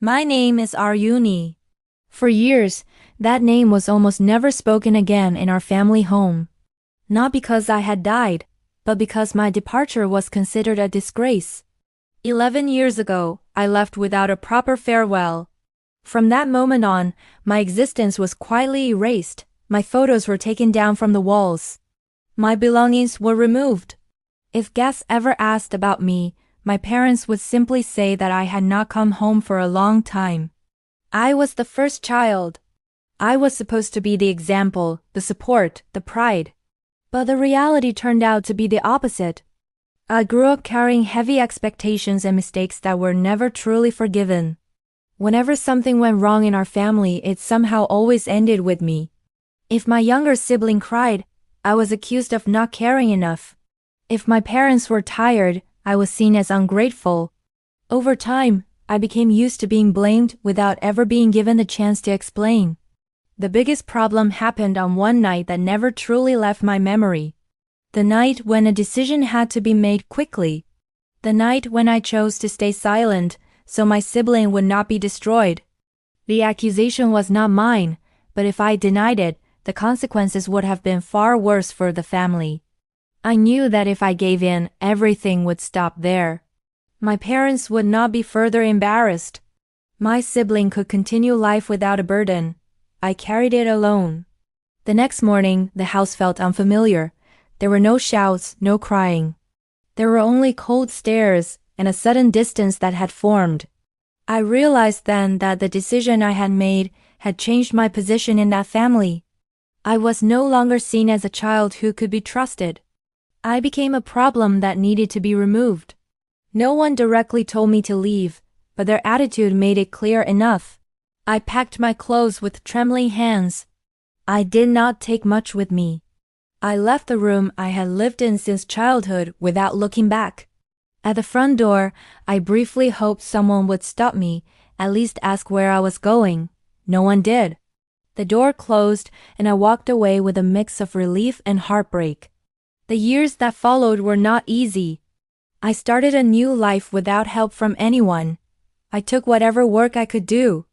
My name is Aryuni. For years, that name was almost never spoken again in our family home. Not because I had died, but because my departure was considered a disgrace. 11 years ago, I left without a proper farewell. From that moment on, my existence was quietly erased. My photos were taken down from the walls. My belongings were removed. If guests ever asked about me, my parents would simply say that I had not come home for a long time. I was the first child. I was supposed to be the example, the support, the pride. But the reality turned out to be the opposite. I grew up carrying heavy expectations and mistakes that were never truly forgiven. Whenever something went wrong in our family, it somehow always ended with me. If my younger sibling cried, I was accused of not caring enough. If my parents were tired, I was seen as ungrateful. Over time, I became used to being blamed without ever being given the chance to explain. The biggest problem happened on one night that never truly left my memory. The night when a decision had to be made quickly. The night when I chose to stay silent so my sibling would not be destroyed. The accusation was not mine, but if I denied it, the consequences would have been far worse for the family. I knew that if I gave in, everything would stop there. My parents would not be further embarrassed. My sibling could continue life without a burden. I carried it alone. The next morning, the house felt unfamiliar. There were no shouts, no crying. There were only cold stares and a sudden distance that had formed. I realized then that the decision I had made had changed my position in that family. I was no longer seen as a child who could be trusted. I became a problem that needed to be removed. No one directly told me to leave, but their attitude made it clear enough. I packed my clothes with trembling hands. I did not take much with me. I left the room I had lived in since childhood without looking back. At the front door, I briefly hoped someone would stop me, at least ask where I was going. No one did. The door closed, and I walked away with a mix of relief and heartbreak. The years that followed were not easy. I started a new life without help from anyone. I took whatever work I could do.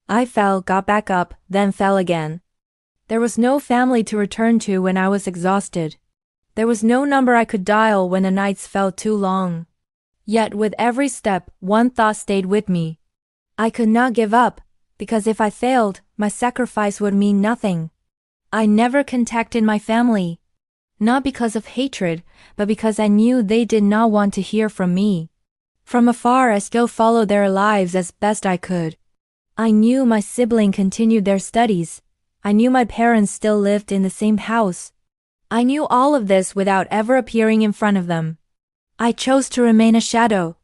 I fell, got back up, then fell again. There was no family to return to when I was exhausted. There was no number I could dial when the nights felt too long. Yet with every step, one thought stayed with me. I could not give up, because if I failed, my sacrifice would mean nothing. I never contacted my family. Not because of hatred, but because I knew they did not want to hear from me. From afar, I still followed their lives as best I could. I knew my sibling continued their studies. I knew my parents still lived in the same house. I knew all of this without ever appearing in front of them. I chose to remain a shadow.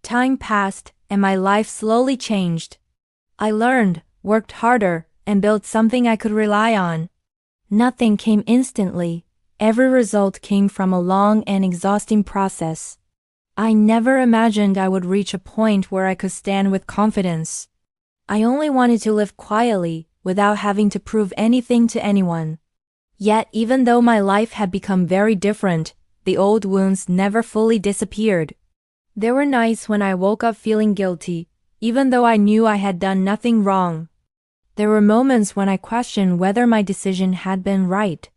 Time passed, and my life slowly changed. I learned, worked harder, and built something I could rely on. Nothing came instantly. Every result came from a long and exhausting process. I never imagined I would reach a point where I could stand with confidence. I only wanted to live quietly, without having to prove anything to anyone. Yet even though my life had become very different, the old wounds never fully disappeared. There were nights when I woke up feeling guilty, even though I knew I had done nothing wrong. There were moments when I questioned whether my decision had been right.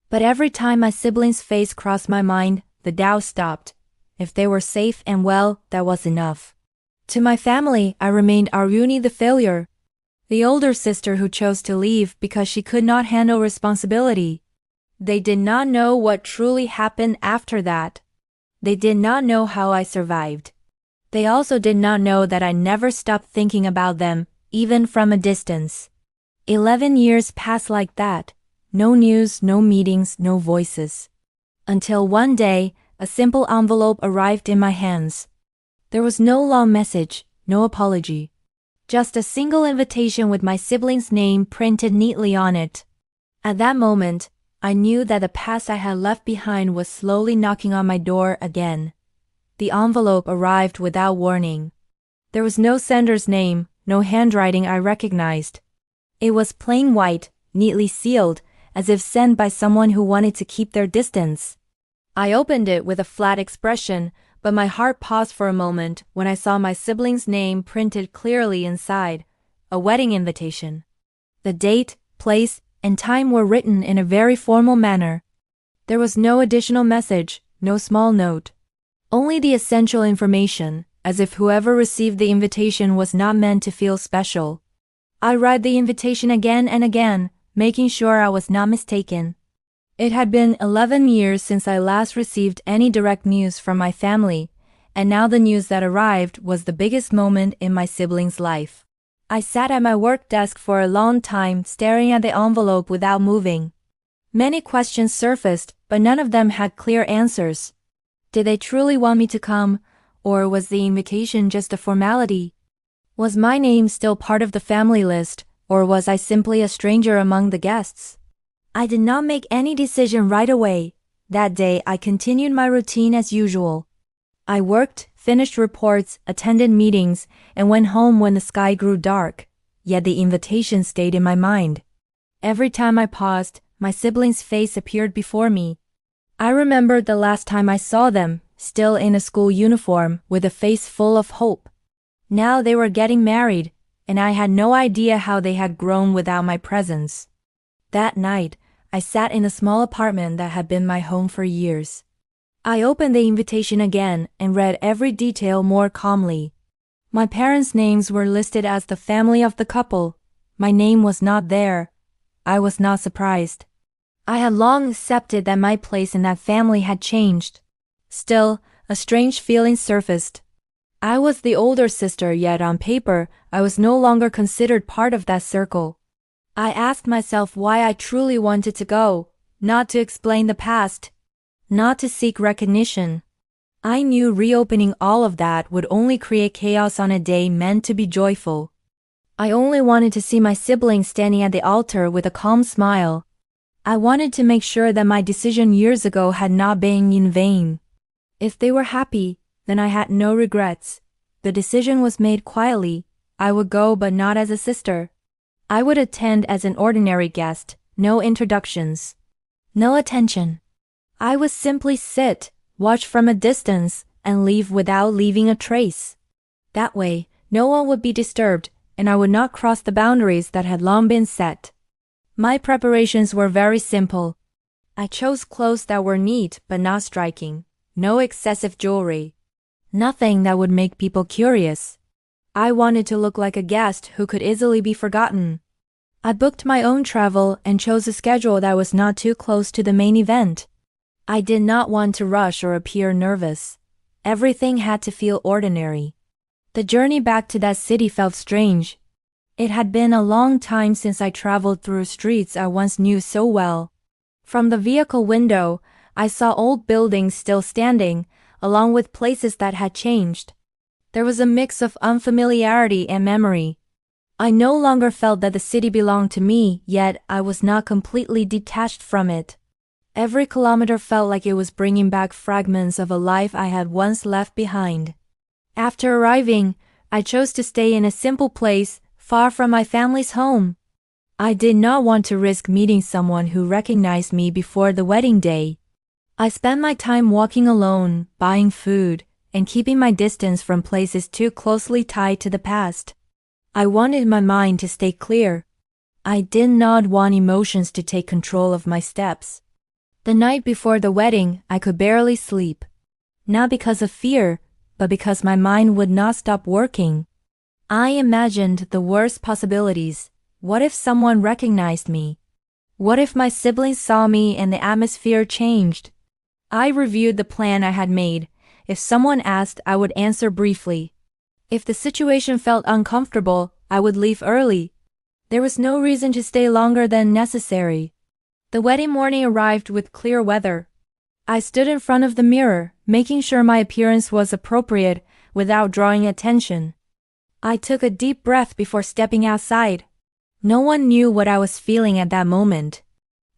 But every time my sibling's face crossed my mind, the doubt stopped. If they were safe and well, that was enough. To my family, I remained Aryuni the failure, the older sister who chose to leave because she could not handle responsibility. They did not know what truly happened after that. They did not know how I survived. They also did not know that I never stopped thinking about them, even from a distance. 11 years passed like that. No news, no meetings, no voices. Until one day, a simple envelope arrived in my hands. There was no long message, no apology. Just a single invitation with my sibling's name printed neatly on it. At that moment, I knew that the past I had left behind was slowly knocking on my door again. The envelope arrived without warning. There was no sender's name, no handwriting I recognized. It was plain white, neatly sealed, as if sent by someone who wanted to keep their distance. I opened it with a flat expression, but my heart paused for a moment when I saw my sibling's name printed clearly inside, a wedding invitation. The date, place, and time were written in a very formal manner. There was no additional message, no small note. Only the essential information, as if whoever received the invitation was not meant to feel special. I read the invitation again and again, making sure I was not mistaken. It had been 11 years since I last received any direct news from my family, and now the news that arrived was the biggest moment in my siblings' life. I sat at my work desk for a long time staring at the envelope without moving. Many questions surfaced, but none of them had clear answers. Did they truly want me to come, or was the invitation just a formality? Was my name still part of the family list, or was I simply a stranger among the guests? I did not make any decision right away. That day I continued my routine as usual. I worked, finished reports, attended meetings, and went home when the sky grew dark, yet the invitation stayed in my mind. Every time I paused, my siblings' face appeared before me. I remembered the last time I saw them, still in a school uniform, with a face full of hope. Now they were getting married, and I had no idea how they had grown without my presence. That night, I sat in a small apartment that had been my home for years. I opened the invitation again and read every detail more calmly. My parents' names were listed as the family of the couple. My name was not there. I was not surprised. I had long accepted that my place in that family had changed. Still, a strange feeling surfaced. I was the older sister, yet on paper, I was no longer considered part of that circle. I asked myself why I truly wanted to go, not to explain the past, not to seek recognition. I knew reopening all of that would only create chaos on a day meant to be joyful. I only wanted to see my siblings standing at the altar with a calm smile. I wanted to make sure that my decision years ago had not been in vain. If they were happy, then I had no regrets. The decision was made quietly. I would go, but not as a sister. I would attend as an ordinary guest, no introductions, no attention. I would simply sit, watch from a distance, and leave without leaving a trace. That way, no one would be disturbed, and I would not cross the boundaries that had long been set. My preparations were very simple. I chose clothes that were neat but not striking, no excessive jewelry, nothing that would make people curious. I wanted to look like a guest who could easily be forgotten. I booked my own travel and chose a schedule that was not too close to the main event. I did not want to rush or appear nervous. Everything had to feel ordinary. The journey back to that city felt strange. It had been a long time since I traveled through streets I once knew so well. From the vehicle window, I saw old buildings still standing, along with places that had changed. There was a mix of unfamiliarity and memory. I no longer felt that the city belonged to me, yet I was not completely detached from it. Every kilometer felt like it was bringing back fragments of a life I had once left behind. After arriving, I chose to stay in a simple place, far from my family's home. I did not want to risk meeting someone who recognized me before the wedding day. I spent my time walking alone, buying food, and keeping my distance from places too closely tied to the past. I wanted my mind to stay clear. I did not want emotions to take control of my steps. The night before the wedding, I could barely sleep. Not because of fear, but because my mind would not stop working. I imagined the worst possibilities. What if someone recognized me? What if my siblings saw me and the atmosphere changed? I reviewed the plan I had made. If someone asked, I would answer briefly. If the situation felt uncomfortable, I would leave early. There was no reason to stay longer than necessary. The wedding morning arrived with clear weather. I stood in front of the mirror, making sure my appearance was appropriate without drawing attention. I took a deep breath before stepping outside. No one knew what I was feeling at that moment.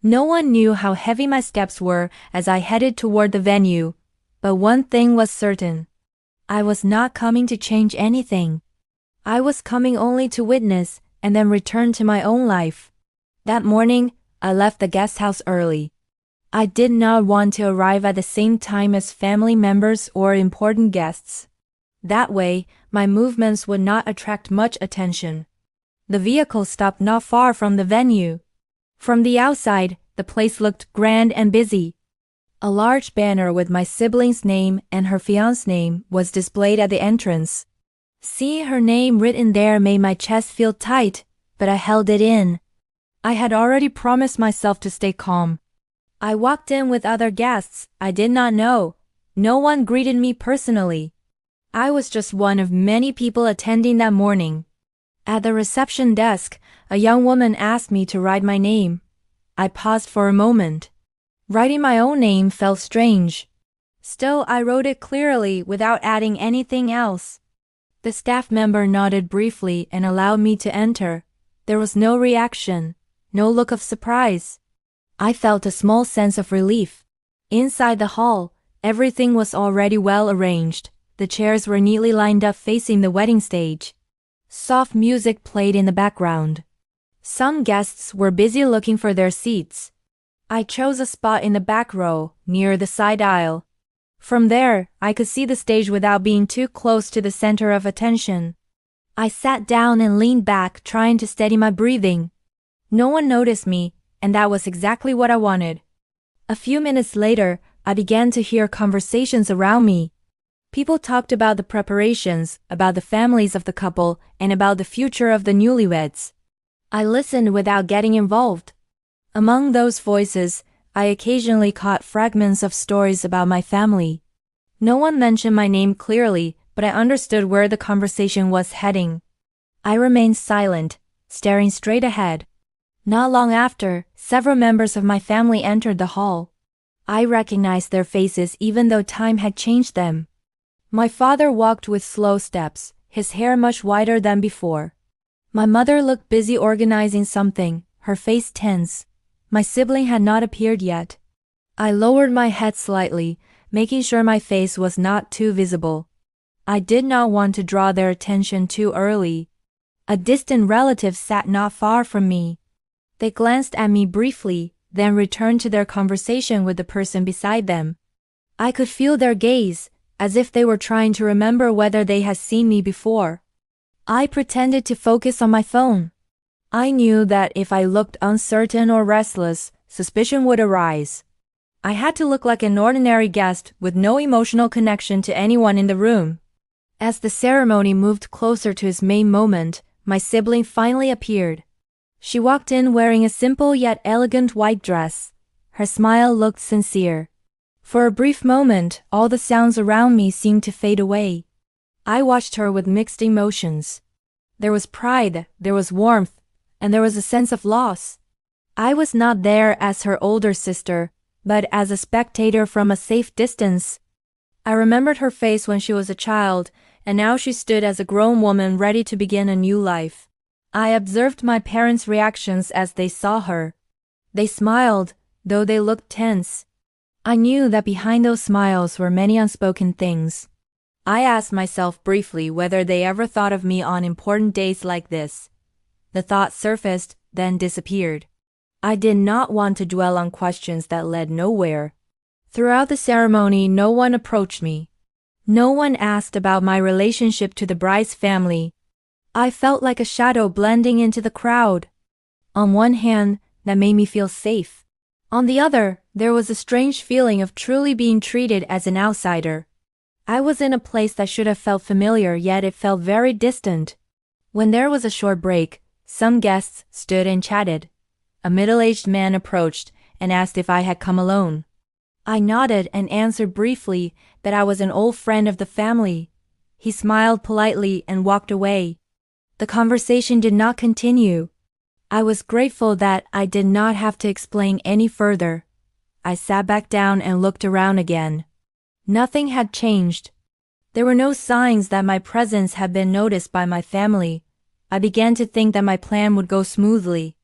No one knew how heavy my steps were as I headed toward the venue. But one thing was certain. I was not coming to change anything. I was coming only to witness and then return to my own life. That morning, I left the guest house early. I did not want to arrive at the same time as family members or important guests. That way, my movements would not attract much attention. The vehicle stopped not far from the venue. From the outside, the place looked grand and busy. A large banner with my sibling's name and her fiancé's name was displayed at the entrance. Seeing her name written there made my chest feel tight, but I held it in. I had already promised myself to stay calm. I walked in with other guests I did not know. No one greeted me personally. I was just one of many people attending that morning. At the reception desk, a young woman asked me to write my name. I paused for a moment. Writing my own name felt strange. Still, I wrote it clearly without adding anything else. The staff member nodded briefly and allowed me to enter. There was no reaction, no look of surprise. I felt a small sense of relief. Inside the hall, everything was already well arranged. The chairs were neatly lined up facing the wedding stage. Soft music played in the background. Some guests were busy looking for their seats. I chose a spot in the back row, near the side aisle. From there, I could see the stage without being too close to the center of attention. I sat down and leaned back, trying to steady my breathing. No one noticed me, and that was exactly what I wanted. A few minutes later, I began to hear conversations around me. People talked about the preparations, about the families of the couple, and about the future of the newlyweds. I listened without getting involved. Among those voices, I occasionally caught fragments of stories about my family. No one mentioned my name clearly, but I understood where the conversation was heading. I remained silent, staring straight ahead. Not long after, several members of my family entered the hall. I recognized their faces even though time had changed them. My father walked with slow steps, his hair much whiter than before. My mother looked busy organizing something, her face tense. My sibling had not appeared yet. I lowered my head slightly, making sure my face was not too visible. I did not want to draw their attention too early. A distant relative sat not far from me. They glanced at me briefly, then returned to their conversation with the person beside them. I could feel their gaze, as if they were trying to remember whether they had seen me before. I pretended to focus on my phone. I knew that if I looked uncertain or restless, suspicion would arise. I had to look like an ordinary guest with no emotional connection to anyone in the room. As the ceremony moved closer to its main moment, my sibling finally appeared. She walked in wearing a simple yet elegant white dress. Her smile looked sincere. For a brief moment, all the sounds around me seemed to fade away. I watched her with mixed emotions. There was pride, there was warmth, and there was a sense of loss. I was not there as her older sister, but as a spectator from a safe distance. I remembered her face when she was a child, and now she stood as a grown woman ready to begin a new life. I observed my parents' reactions as they saw her. They smiled, though they looked tense. I knew that behind those smiles were many unspoken things. I asked myself briefly whether they ever thought of me on important days like this. The thought surfaced, then disappeared. I did not want to dwell on questions that led nowhere. Throughout the ceremony, no one approached me. No one asked about my relationship to the bride's family. I felt like a shadow blending into the crowd. On one hand, that made me feel safe. On the other, there was a strange feeling of truly being treated as an outsider. I was in a place that should have felt familiar, yet it felt very distant. When there was a short break, some guests stood and chatted. A middle-aged man approached and asked if I had come alone. I nodded and answered briefly that I was an old friend of the family. He smiled politely and walked away. The conversation did not continue. I was grateful that I did not have to explain any further. I sat back down and looked around again. Nothing had changed. There were no signs that my presence had been noticed by my family. I began to think that my plan would go smoothly.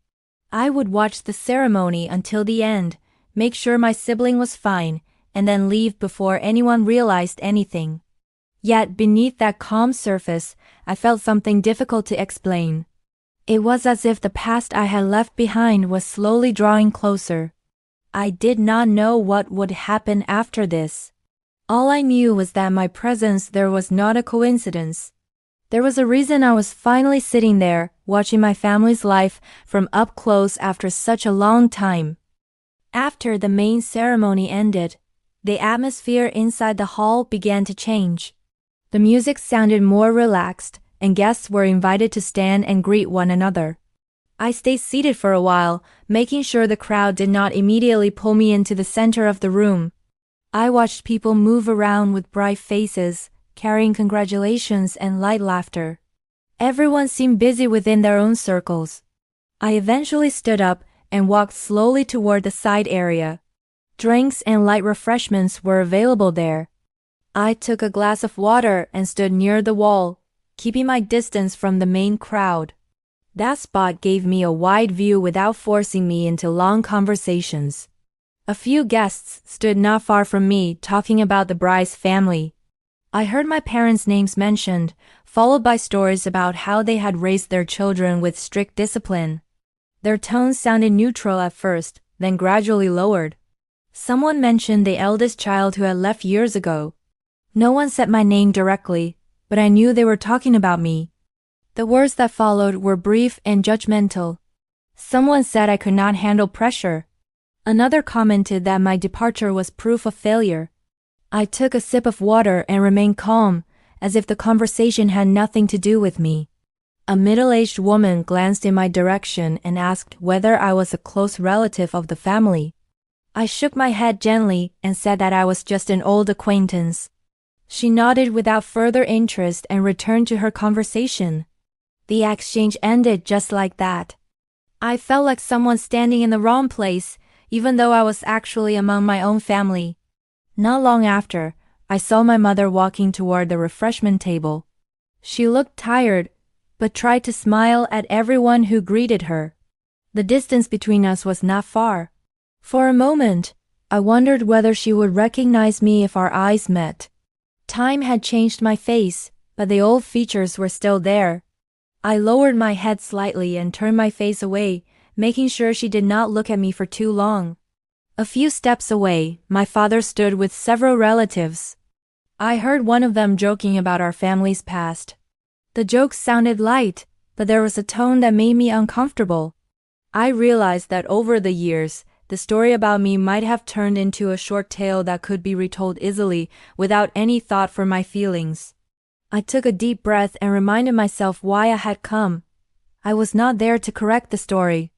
I would watch the ceremony until the end, make sure my sibling was fine, and then leave before anyone realized anything. Yet beneath that calm surface, I felt something difficult to explain. It was as if the past I had left behind was slowly drawing closer. I did not know what would happen after this. All I knew was that my presence there was not a coincidence. There was a reason I was finally sitting there, watching my family's life from up close after such a long time. After the main ceremony ended, the atmosphere inside the hall began to change. The music sounded more relaxed, and guests were invited to stand and greet one another. I stayed seated for a while, making sure the crowd did not immediately pull me into the center of the room. I watched people move around with bright faces, carrying congratulations and light laughter. Everyone seemed busy within their own circles. I eventually stood up and walked slowly toward the side area. Drinks and light refreshments were available there. I took a glass of water and stood near the wall, keeping my distance from the main crowd. That spot gave me a wide view without forcing me into long conversations. A few guests stood not far from me talking about the bride's family. I heard my parents' names mentioned, followed by stories about how they had raised their children with strict discipline. Their tones sounded neutral at first, then gradually lowered. Someone mentioned the eldest child who had left years ago. No one said my name directly, but I knew they were talking about me. The words that followed were brief and judgmental. Someone said I could not handle pressure. Another commented that my departure was proof of failure. I took a sip of water and remained calm, as if the conversation had nothing to do with me. A middle-aged woman glanced in my direction and asked whether I was a close relative of the family. I shook my head gently and said that I was just an old acquaintance. She nodded without further interest and returned to her conversation. The exchange ended just like that. I felt like someone standing in the wrong place, even though I was actually among my own family. Not long after, I saw my mother walking toward the refreshment table. She looked tired, but tried to smile at everyone who greeted her. The distance between us was not far. For a moment, I wondered whether she would recognize me if our eyes met. Time had changed my face, but the old features were still there. I lowered my head slightly and turned my face away, making sure she did not look at me for too long. A few steps away, my father stood with several relatives. I heard one of them joking about our family's past. The jokes sounded light, but there was a tone that made me uncomfortable. I realized that over the years, the story about me might have turned into a short tale that could be retold easily without any thought for my feelings. I took a deep breath and reminded myself why I had come. I was not there to correct the story.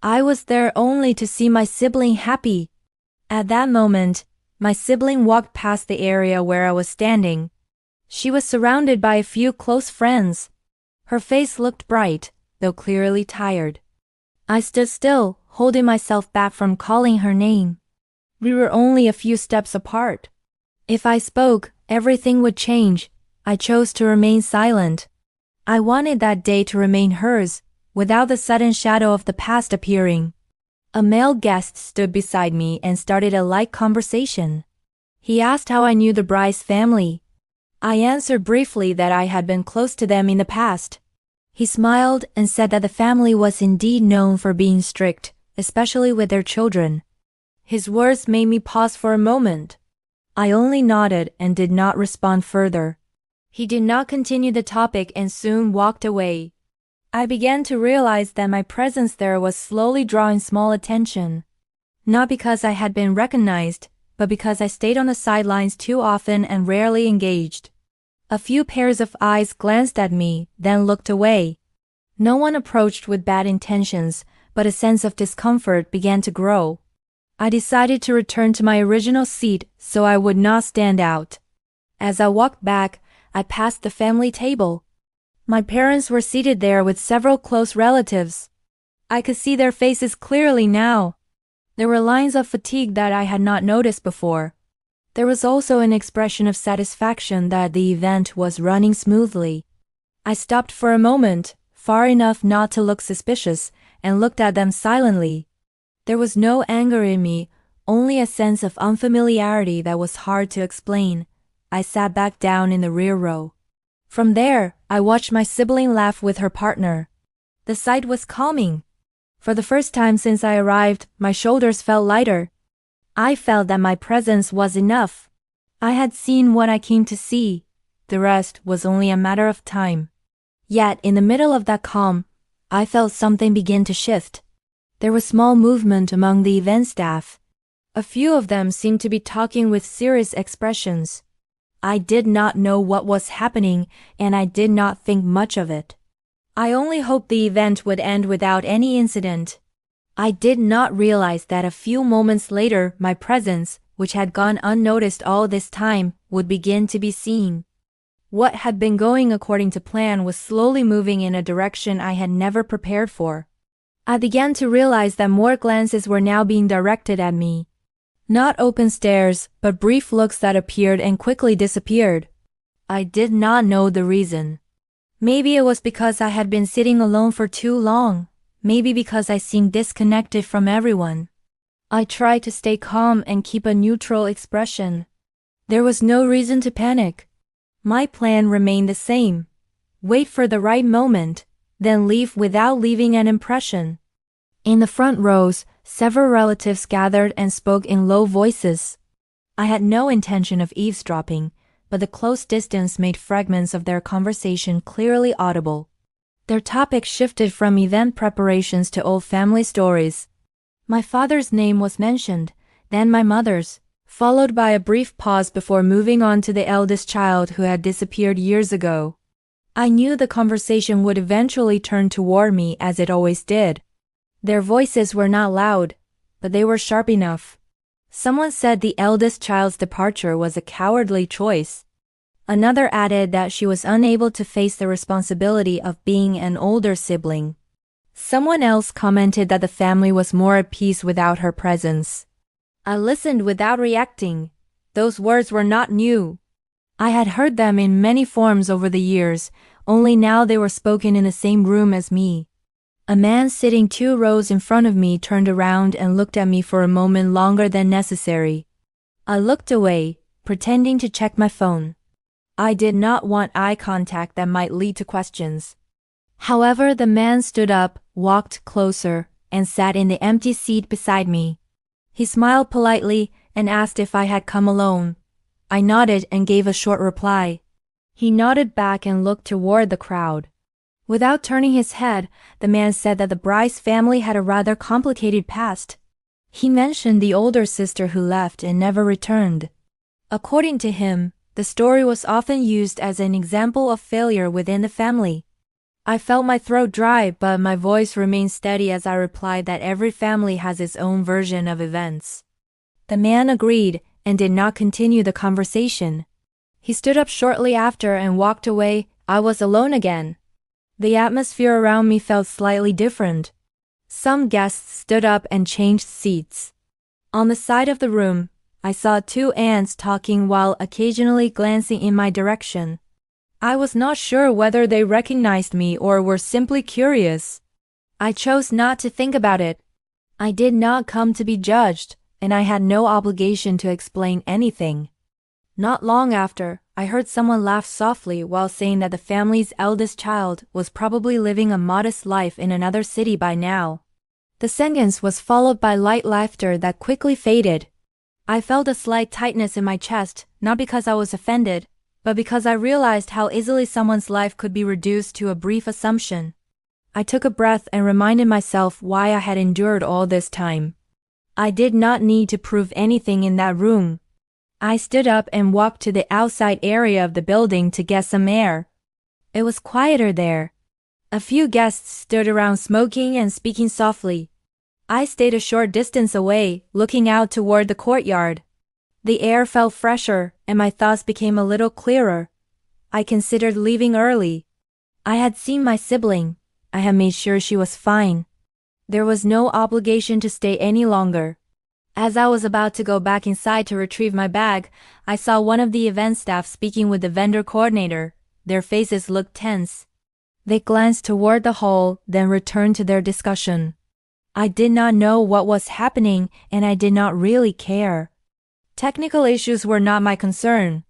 I was there only to see my sibling happy. At that moment, my sibling walked past the area where I was standing. She was surrounded by a few close friends. Her face looked bright, though clearly tired. I stood still, holding myself back from calling her name. We were only a few steps apart. If I spoke, everything would change. I chose to remain silent. I wanted that day to remain hers, without the sudden shadow of the past appearing. A male guest stood beside me and started a light conversation. He asked how I knew the bride's family. I answered briefly that I had been close to them in the past. He smiled and said that the family was indeed known for being strict, especially with their children. His words made me pause for a moment. I only nodded and did not respond further. He did not continue the topic and soon walked away. I began to realize that my presence there was slowly drawing small attention. Not because I had been recognized, but because I stayed on the sidelines too often and rarely engaged. A few pairs of eyes glanced at me, then looked away. No one approached with bad intentions, but a sense of discomfort began to grow. I decided to return to my original seat so I would not stand out. As I walked back, I passed the family table. My parents were seated there with several close relatives. I could see their faces clearly now. There were lines of fatigue that I had not noticed before. There was also an expression of satisfaction that the event was running smoothly. I stopped for a moment, far enough not to look suspicious, and looked at them silently. There was no anger in me, only a sense of unfamiliarity that was hard to explain. I sat back down in the rear row. From there, I watched my sibling laugh with her partner. The sight was calming. For the first time since I arrived, my shoulders felt lighter. I felt that my presence was enough. I had seen what I came to see. The rest was only a matter of time. Yet, in the middle of that calm, I felt something begin to shift. There was small movement among the event staff. A few of them seemed to be talking with serious expressions. I did not know what was happening, and I did not think much of it. I only hoped the event would end without any incident. I did not realize that a few moments later my presence, which had gone unnoticed all this time, would begin to be seen. What had been going according to plan was slowly moving in a direction I had never prepared for. I began to realize that more glances were now being directed at me. Not open stares, but brief looks that appeared and quickly disappeared. I did not know the reason. Maybe it was because I had been sitting alone for too long. Maybe because I seemed disconnected from everyone. I tried to stay calm and keep a neutral expression. There was no reason to panic. My plan remained the same. Wait for the right moment, then leave without leaving an impression. In the front rows, several relatives gathered and spoke in low voices. I had no intention of eavesdropping, but the close distance made fragments of their conversation clearly audible. Their topic shifted from event preparations to old family stories. My father's name was mentioned, then my mother's, followed by a brief pause before moving on to the eldest child who had disappeared years ago. I knew the conversation would eventually turn toward me as it always did. Their voices were not loud, but they were sharp enough. Someone said the eldest child's departure was a cowardly choice. Another added that she was unable to face the responsibility of being an older sibling. Someone else commented that the family was more at peace without her presence. I listened without reacting. Those words were not new. I had heard them in many forms over the years, only now they were spoken in the same room as me. A man sitting 2 rows in front of me turned around and looked at me for a moment longer than necessary. I looked away, pretending to check my phone. I did not want eye contact that might lead to questions. However, the man stood up, walked closer, and sat in the empty seat beside me. He smiled politely and asked if I had come alone. I nodded and gave a short reply. He nodded back and looked toward the crowd. Without turning his head, the man said that the bride's family had a rather complicated past. He mentioned the older sister who left and never returned. According to him, the story was often used as an example of failure within the family. I felt my throat dry, but my voice remained steady as I replied that every family has its own version of events. The man agreed and did not continue the conversation. He stood up shortly after and walked away. I was alone again. The atmosphere around me felt slightly different. Some guests stood up and changed seats. On the side of the room, I saw 2 aunts talking while occasionally glancing in my direction. I was not sure whether they recognized me or were simply curious. I chose not to think about it. I did not come to be judged, and I had no obligation to explain anything. Not long after, I heard someone laugh softly while saying that the family's eldest child was probably living a modest life in another city by now. The sentence was followed by light laughter that quickly faded. I felt a slight tightness in my chest, not because I was offended, but because I realized how easily someone's life could be reduced to a brief assumption. I took a breath and reminded myself why I had endured all this time. I did not need to prove anything in that room. I stood up and walked to the outside area of the building to get some air. It was quieter there. A few guests stood around smoking and speaking softly. I stayed a short distance away, looking out toward the courtyard. The air felt fresher, and my thoughts became a little clearer. I considered leaving early. I had seen my sibling. I had made sure she was fine. There was no obligation to stay any longer. As I was about to go back inside to retrieve my bag, I saw one of the event staff speaking with the vendor coordinator. Their faces looked tense. They glanced toward the hall, then returned to their discussion. I did not know what was happening, and I did not really care. Technical issues were not my concern.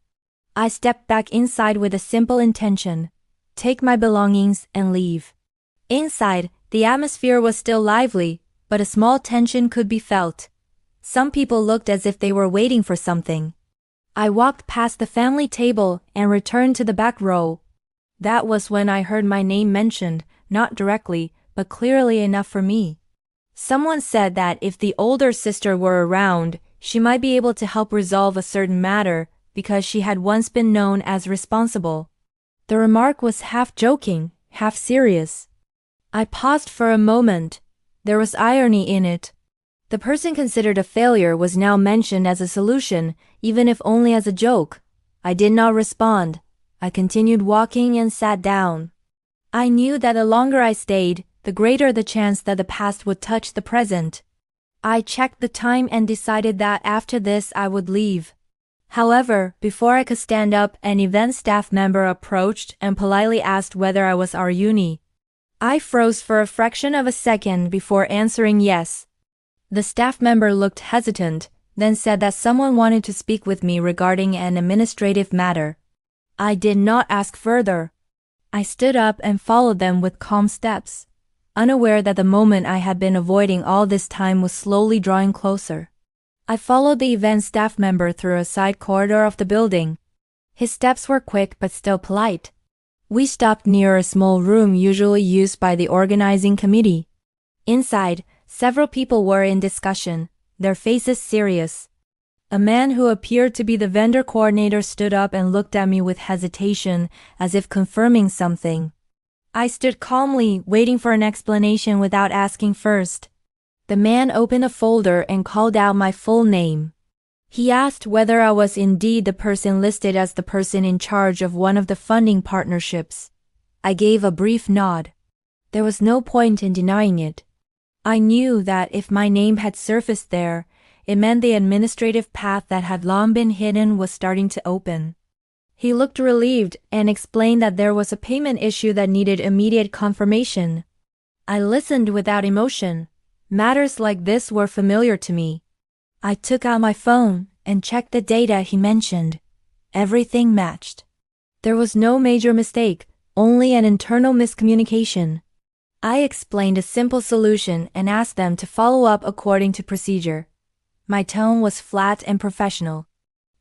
I stepped back inside with a simple intention: take my belongings and leave. Inside, the atmosphere was still lively, but a small tension could be felt. Some people looked as if they were waiting for something. I walked past the family table and returned to the back row. That was when I heard my name mentioned, not directly, but clearly enough for me. Someone said that if the older sister were around, she might be able to help resolve a certain matter because she had once been known as responsible. The remark was half joking, half serious. I paused for a moment. There was irony in it. The person considered a failure was now mentioned as a solution, even if only as a joke. I did not respond. I continued walking and sat down. I knew that the longer I stayed, the greater the chance that the past would touch the present. I checked the time and decided that after this I would leave. However, before I could stand up, an event staff member approached and politely asked whether I was Aruni. I froze for a fraction of a second before answering yes. The staff member looked hesitant, then said that someone wanted to speak with me regarding an administrative matter. I did not ask further. I stood up and followed them with calm steps, unaware that the moment I had been avoiding all this time was slowly drawing closer. I followed the event staff member through a side corridor of the building. His steps were quick but still polite. We stopped near a small room usually used by the organizing committee. Inside, several people were in discussion, their faces serious. A man who appeared to be the vendor coordinator stood up and looked at me with hesitation, as if confirming something. I stood calmly, waiting for an explanation without asking first. The man opened a folder and called out my full name. He asked whether I was indeed the person listed as the person in charge of one of the funding partnerships. I gave a brief nod. There was no point in denying it. I knew that if my name had surfaced there, it meant the administrative path that had long been hidden was starting to open. He looked relieved and explained that there was a payment issue that needed immediate confirmation. I listened without emotion. Matters like this were familiar to me. I took out my phone and checked the data he mentioned. Everything matched. There was no major mistake, only an internal miscommunication. I explained a simple solution and asked them to follow up according to procedure. My tone was flat and professional.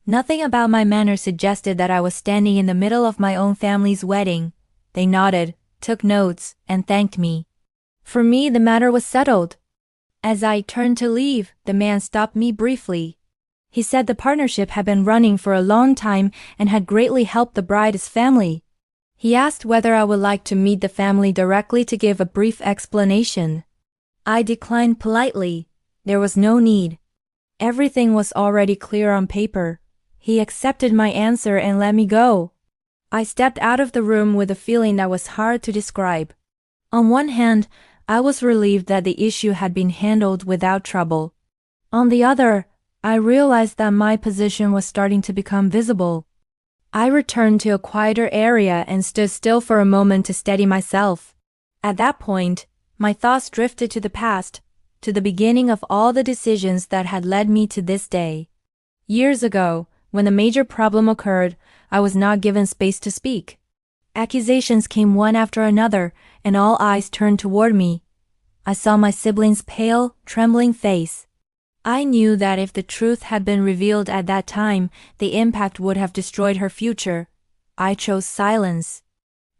Nothing about my manner suggested that I was standing in the middle of my own family's wedding. They nodded, took notes, and thanked me. For me, the matter was settled. As I turned to leave, the man stopped me briefly. He said the partnership had been running for a long time and had greatly helped the bride's family. He asked whether I would like to meet the family directly to give a brief explanation. I declined politely. There was no need. Everything was already clear on paper. He accepted my answer and let me go. I stepped out of the room with a feeling that was hard to describe. On one hand, I was relieved that the issue had been handled without trouble. On the other, I realized that my position was starting to become visible. I returned to a quieter area and stood still for a moment to steady myself. At that point, my thoughts drifted to the past, to the beginning of all the decisions that had led me to this day. Years ago, when a major problem occurred, I was not given space to speak. Accusations came one after another, and all eyes turned toward me. I saw my sibling's pale, trembling face. I knew that if the truth had been revealed at that time, the impact would have destroyed her future. I chose silence.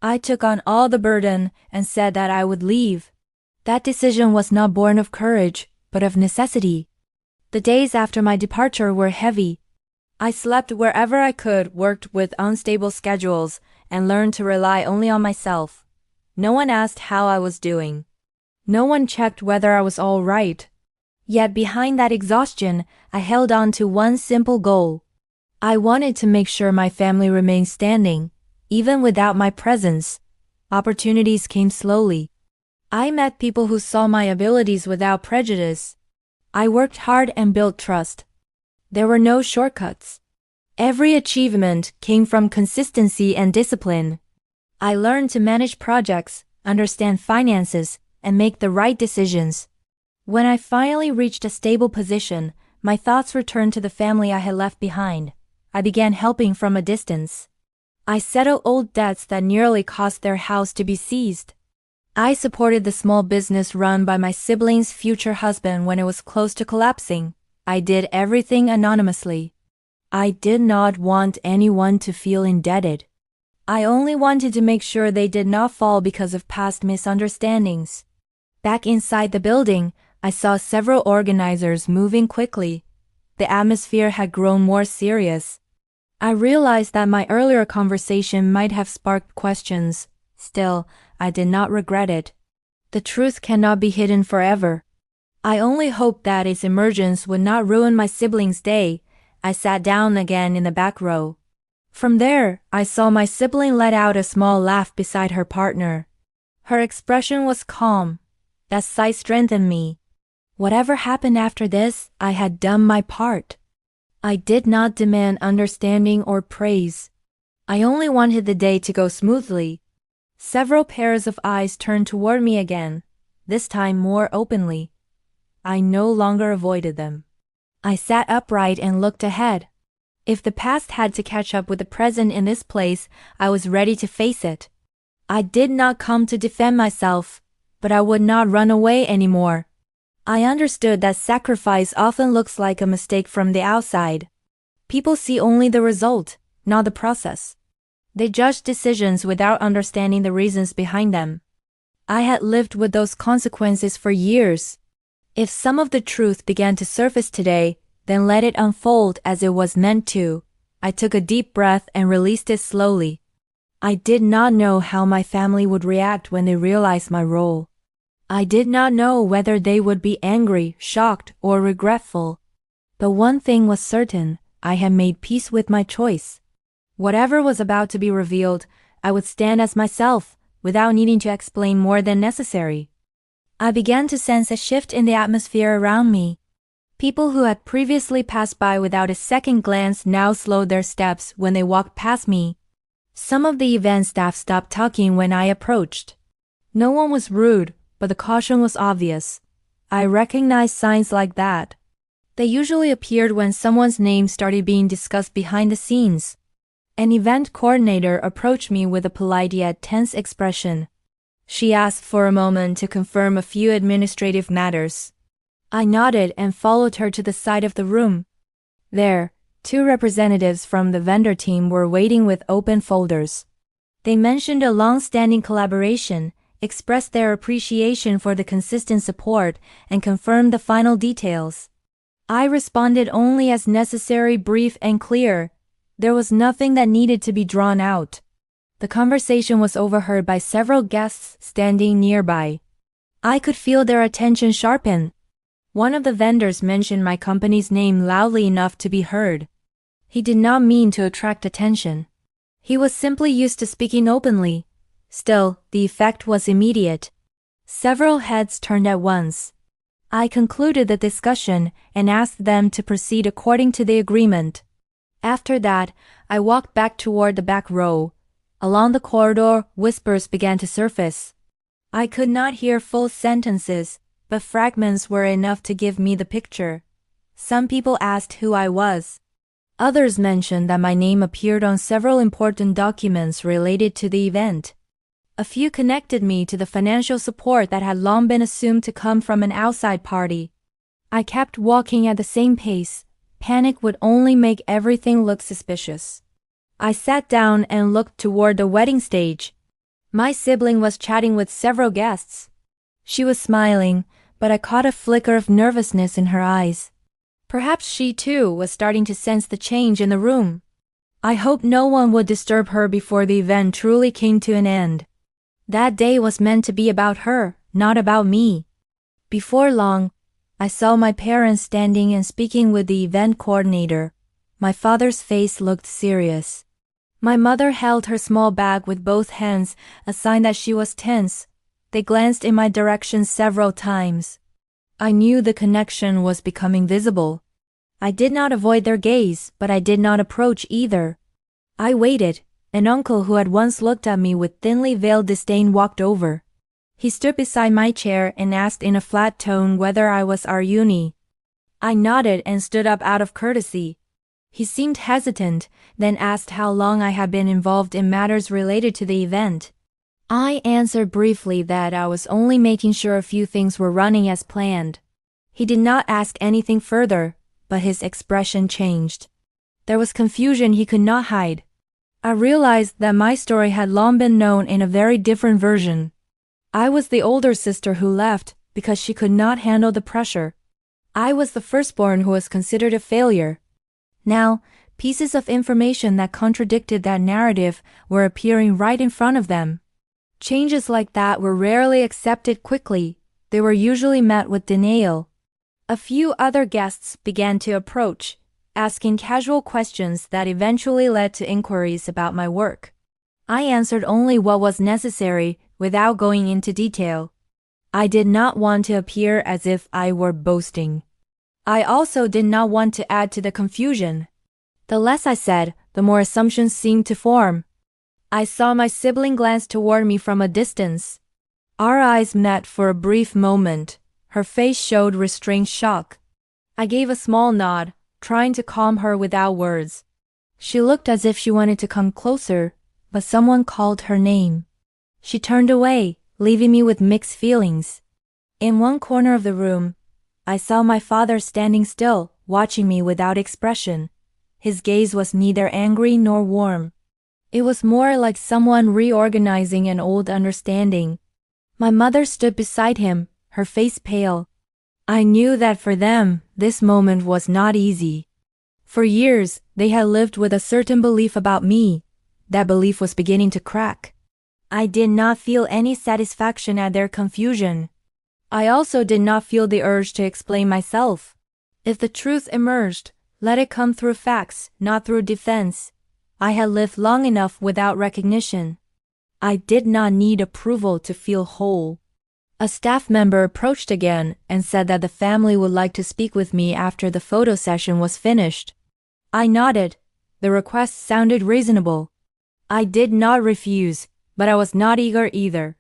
I took on all the burden and said that I would leave. That decision was not born of courage, but of necessity. The days after my departure were heavy. I slept wherever I could, worked with unstable schedules, and learned to rely only on myself. No one asked how I was doing. No one checked whether I was all right. Yet behind that exhaustion, I held on to one simple goal. I wanted to make sure my family remained standing, even without my presence. Opportunities came slowly. I met people who saw my abilities without prejudice. I worked hard and built trust. There were no shortcuts. Every achievement came from consistency and discipline. I learned to manage projects, understand finances, and make the right decisions. When I finally reached a stable position, my thoughts returned to the family I had left behind. I began helping from a distance. I settled old debts that nearly caused their house to be seized. I supported the small business run by my sibling's future husband when it was close to collapsing. I did everything anonymously. I did not want anyone to feel indebted. I only wanted to make sure they did not fall because of past misunderstandings. Back inside the building, I saw several organizers moving quickly. The atmosphere had grown more serious. I realized that my earlier conversation might have sparked questions. Still, I did not regret it. The truth cannot be hidden forever. I only hoped that its emergence would not ruin my siblings' day. I sat down again in the back row. From there, I saw my sibling let out a small laugh beside her partner. Her expression was calm. That sight strengthened me. Whatever happened after this, I had done my part. I did not demand understanding or praise. I only wanted the day to go smoothly. Several pairs of eyes turned toward me again, this time more openly. I no longer avoided them. I sat upright and looked ahead. If the past had to catch up with the present in this place, I was ready to face it. I did not come to defend myself, but I would not run away anymore. I understood that sacrifice often looks like a mistake from the outside. People see only the result, not the process. They judge decisions without understanding the reasons behind them. I had lived with those consequences for years. If some of the truth began to surface today, then let it unfold as it was meant to. I took a deep breath and released it slowly. I did not know how my family would react when they realized my role. I did not know whether they would be angry, shocked, or regretful. But one thing was certain, I had made peace with my choice. Whatever was about to be revealed, I would stand as myself, without needing to explain more than necessary. I began to sense a shift in the atmosphere around me. People who had previously passed by without a second glance now slowed their steps when they walked past me. Some of the event staff stopped talking when I approached. No one was rude, but the caution was obvious. I recognized signs like that. They usually appeared when someone's name started being discussed behind the scenes. An event coordinator approached me with a polite yet tense expression. She asked for a moment to confirm a few administrative matters. I nodded and followed her to the side of the room. There, 2 representatives from the vendor team were waiting with open folders. They mentioned a long-standing collaboration, expressed their appreciation for the consistent support, and confirmed the final details. I responded only as necessary, brief and clear. There was nothing that needed to be drawn out. The conversation was overheard by several guests standing nearby. I could feel their attention sharpen. One of the vendors mentioned my company's name loudly enough to be heard. He did not mean to attract attention. He was simply used to speaking openly. Still, the effect was immediate. Several heads turned at once. I concluded the discussion and asked them to proceed according to the agreement. After that, I walked back toward the back row. Along the corridor, whispers began to surface. I could not hear full sentences, but fragments were enough to give me the picture. Some people asked who I was. Others mentioned that my name appeared on several important documents related to the event. A few connected me to the financial support that had long been assumed to come from an outside party. I kept walking at the same pace. Panic would only make everything look suspicious. I sat down and looked toward the wedding stage. My sibling was chatting with several guests. She was smiling, but I caught a flicker of nervousness in her eyes. Perhaps she too was starting to sense the change in the room. I hoped no one would disturb her before the event truly came to an end. That day was meant to be about her, not about me. Before long, I saw my parents standing and speaking with the event coordinator. My father's face looked serious. My mother held her small bag with both hands, a sign that she was tense. They glanced in my direction several times. I knew the connection was becoming visible. I did not avoid their gaze, but I did not approach either. I waited. An uncle who had once looked at me with thinly veiled disdain walked over. He stood beside my chair and asked in a flat tone whether I was Aruni. I nodded and stood up out of courtesy. He seemed hesitant, then asked how long I had been involved in matters related to the event. I answered briefly that I was only making sure a few things were running as planned. He did not ask anything further, but his expression changed. There was confusion he could not hide. I realized that my story had long been known in a very different version. I was the older sister who left because she could not handle the pressure. I was the firstborn who was considered a failure. Now, pieces of information that contradicted that narrative were appearing right in front of them. Changes like that were rarely accepted quickly. They were usually met with denial. A few other guests began to approach, asking casual questions that eventually led to inquiries about my work. I answered only what was necessary without going into detail. I did not want to appear as if I were boasting. I also did not want to add to the confusion. The less I said, the more assumptions seemed to form. I saw my sibling glance toward me from a distance. Our eyes met for a brief moment. Her face showed restrained shock. I gave a small nod, trying to calm her without words. She looked as if she wanted to come closer, but someone called her name. She turned away, leaving me with mixed feelings. In one corner of the room, I saw my father standing still, watching me without expression. His gaze was neither angry nor warm. It was more like someone reorganizing an old understanding. My mother stood beside him, her face pale. I knew that for them, this moment was not easy. For years, they had lived with a certain belief about me. That belief was beginning to crack. I did not feel any satisfaction at their confusion. I also did not feel the urge to explain myself. If the truth emerged, let it come through facts, not through defense. I had lived long enough without recognition. I did not need approval to feel whole. A staff member approached again and said that the family would like to speak with me after the photo session was finished. I nodded. The request sounded reasonable. I did not refuse, but I was not eager either.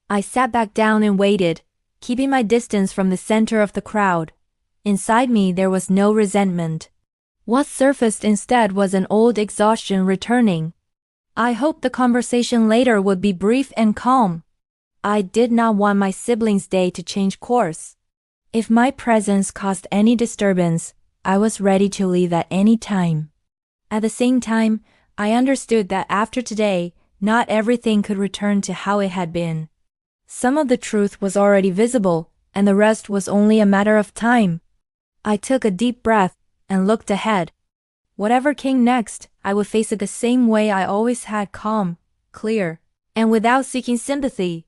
I sat back down and waited, keeping my distance from the center of the crowd. Inside me there was no resentment. What surfaced instead was an old exhaustion returning. I hoped the conversation later would be brief and calm. I did not want my siblings' day to change course. If my presence caused any disturbance, I was ready to leave at any time. At the same time, I understood that after today, not everything could return to how it had been. Some of the truth was already visible, and the rest was only a matter of time. I took a deep breath and looked ahead. Whatever came next, I would face it the same way I always had, calm, clear, and without seeking sympathy.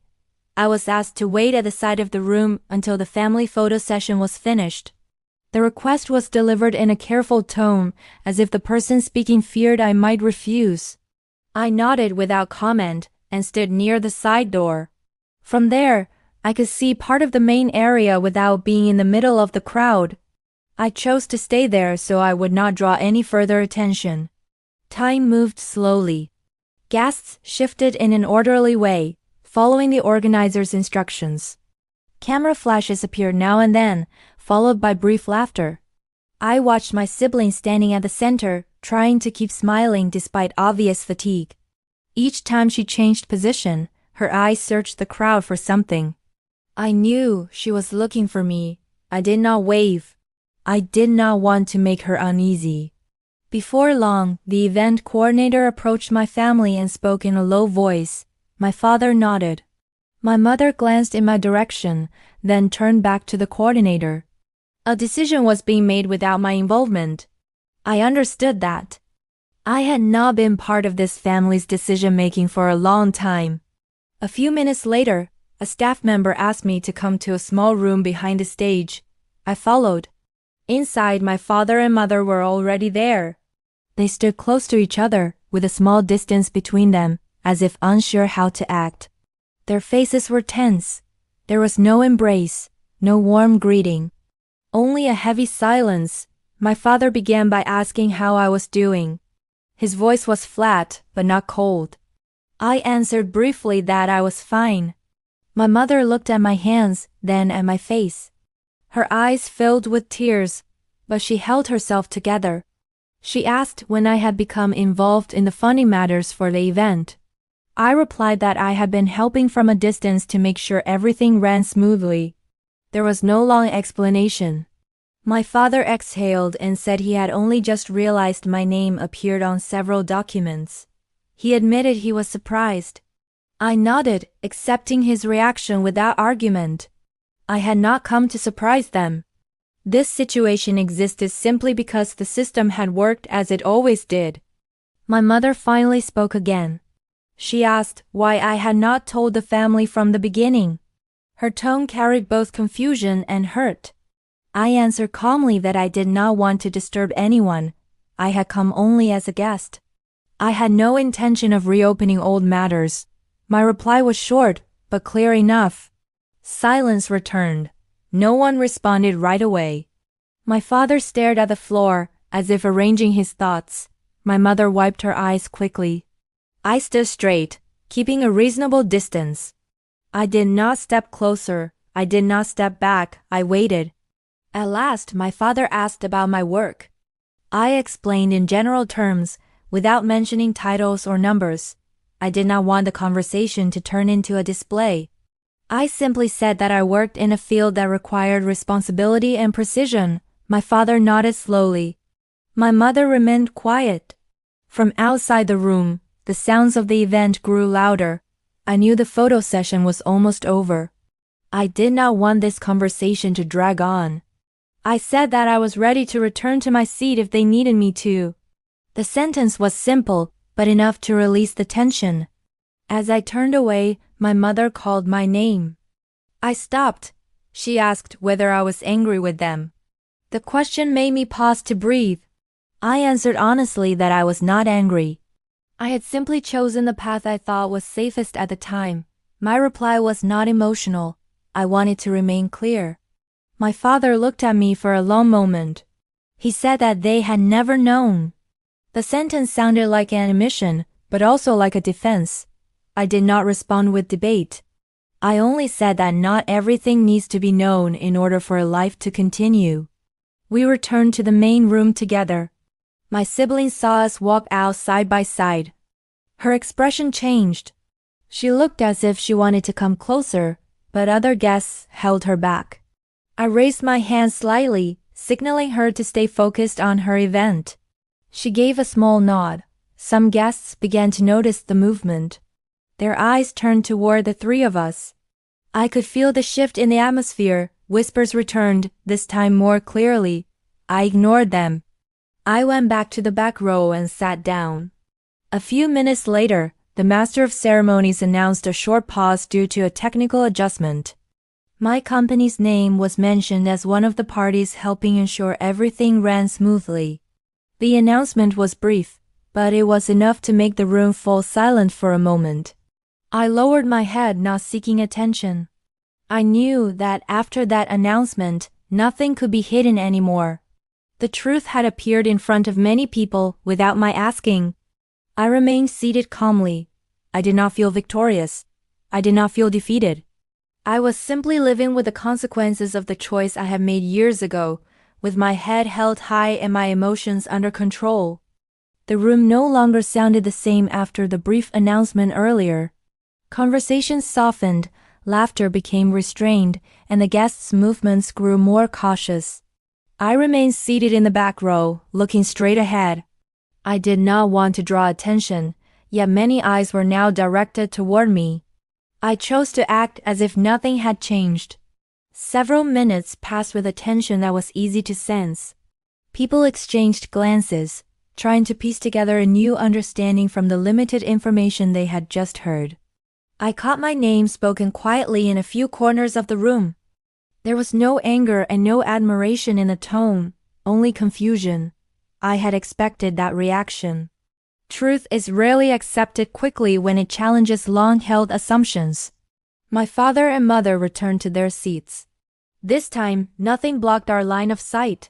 I was asked to wait at the side of the room until the family photo session was finished. The request was delivered in a careful tone, as if the person speaking feared I might refuse. I nodded without comment and stood near the side door. From there, I could see part of the main area without being in the middle of the crowd. I chose to stay there so I would not draw any further attention. Time moved slowly. Guests shifted in an orderly way, following the organizer's instructions. Camera flashes appeared now and then, followed by brief laughter. I watched my sibling standing at the center, trying to keep smiling despite obvious fatigue. Each time she changed position, her eyes searched the crowd for something. I knew she was looking for me. I did not wave. I did not want to make her uneasy. Before long, the event coordinator approached my family and spoke in a low voice. My father nodded. My mother glanced in my direction, then turned back to the coordinator. A decision was being made without my involvement. I understood that. I had not been part of this family's decision-making for a long time. A few minutes later, a staff member asked me to come to a small room behind the stage. I followed. Inside, my father and mother were already there. They stood close to each other, with a small distance between them, as if unsure how to act. Their faces were tense. There was no embrace, no warm greeting. Only a heavy silence. My father began by asking how I was doing. His voice was flat, but not cold. I answered briefly that I was fine. My mother looked at my hands, then at my face. Her eyes filled with tears, but she held herself together. She asked when I had become involved in the funding matters for the event. I replied that I had been helping from a distance to make sure everything ran smoothly. There was no long explanation. My father exhaled and said he had only just realized my name appeared on several documents. He admitted he was surprised. I nodded, accepting his reaction without argument. I had not come to surprise them. This situation existed simply because the system had worked as it always did. My mother finally spoke again. She asked why I had not told the family from the beginning. Her tone carried both confusion and hurt. I answered calmly that I did not want to disturb anyone. I had come only as a guest. I had no intention of reopening old matters. My reply was short, but clear enough. Silence returned. No one responded right away. My father stared at the floor, as if arranging his thoughts. My mother wiped her eyes quickly. I stood straight, keeping a reasonable distance. I did not step closer. I did not step back. I waited. At last, my father asked about my work. I explained in general terms, without mentioning titles or numbers. I did not want the conversation to turn into a display. I simply said that I worked in a field that required responsibility and precision. My father nodded slowly. My mother remained quiet. From outside the room, the sounds of the event grew louder. I knew the photo session was almost over. I did not want this conversation to drag on. I said that I was ready to return to my seat if they needed me to. The sentence was simple, but enough to release the tension. As I turned away, my mother called my name. I stopped. She asked whether I was angry with them. The question made me pause to breathe. I answered honestly that I was not angry. I had simply chosen the path I thought was safest at the time. My reply was not emotional. I wanted to remain clear. My father looked at me for a long moment. He said that they had never known. The sentence sounded like an admission, but also like a defense. I did not respond with debate. I only said that not everything needs to be known in order for a life to continue. We returned to the main room together. My sibling saw us walk out side by side. Her expression changed. She looked as if she wanted to come closer, but other guests held her back. I raised my hand slightly, signaling her to stay focused on her event. She gave a small nod. Some guests began to notice the movement. Their eyes turned toward the three of us. I could feel the shift in the atmosphere. Whispers returned, this time more clearly. I ignored them. I went back to the back row and sat down. A few minutes later, the master of ceremonies announced a short pause due to a technical adjustment. My company's name was mentioned as one of the parties helping ensure everything ran smoothly. The announcement was brief, but it was enough to make the room fall silent for a moment. I lowered my head, not seeking attention. I knew that after that announcement, nothing could be hidden anymore. The truth had appeared in front of many people without my asking. I remained seated calmly. I did not feel victorious. I did not feel defeated. I was simply living with the consequences of the choice I had made years ago, with my head held high and my emotions under control. The room no longer sounded the same after the brief announcement earlier. Conversations softened, laughter became restrained, and the guests' movements grew more cautious. I remained seated in the back row, looking straight ahead. I did not want to draw attention, yet many eyes were now directed toward me. I chose to act as if nothing had changed. Several minutes passed with a tension that was easy to sense. People exchanged glances, trying to piece together a new understanding from the limited information they had just heard. I caught my name spoken quietly in a few corners of the room. There was no anger and no admiration in the tone, only confusion. I had expected that reaction. Truth is rarely accepted quickly when it challenges long-held assumptions. My father and mother returned to their seats. This time, nothing blocked our line of sight.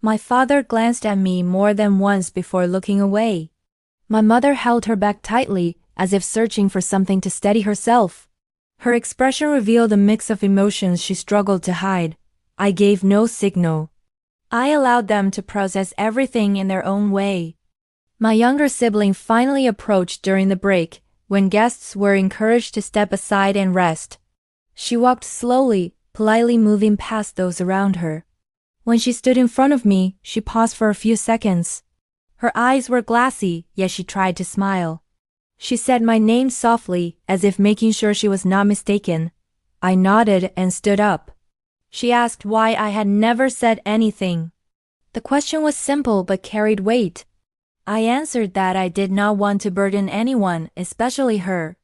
My father glanced at me more than once before looking away. My mother held her back tightly, as if searching for something to steady herself. Her expression revealed a mix of emotions she struggled to hide. I gave no signal. I allowed them to process everything in their own way. My younger sibling finally approached during the break, when guests were encouraged to step aside and rest. She walked slowly, politely moving past those around her. When she stood in front of me, she paused for a few seconds. Her eyes were glassy, yet she tried to smile. She said my name softly, as if making sure she was not mistaken. I nodded and stood up. She asked why I had never said anything. The question was simple but carried weight. I answered that I did not want to burden anyone, especially her.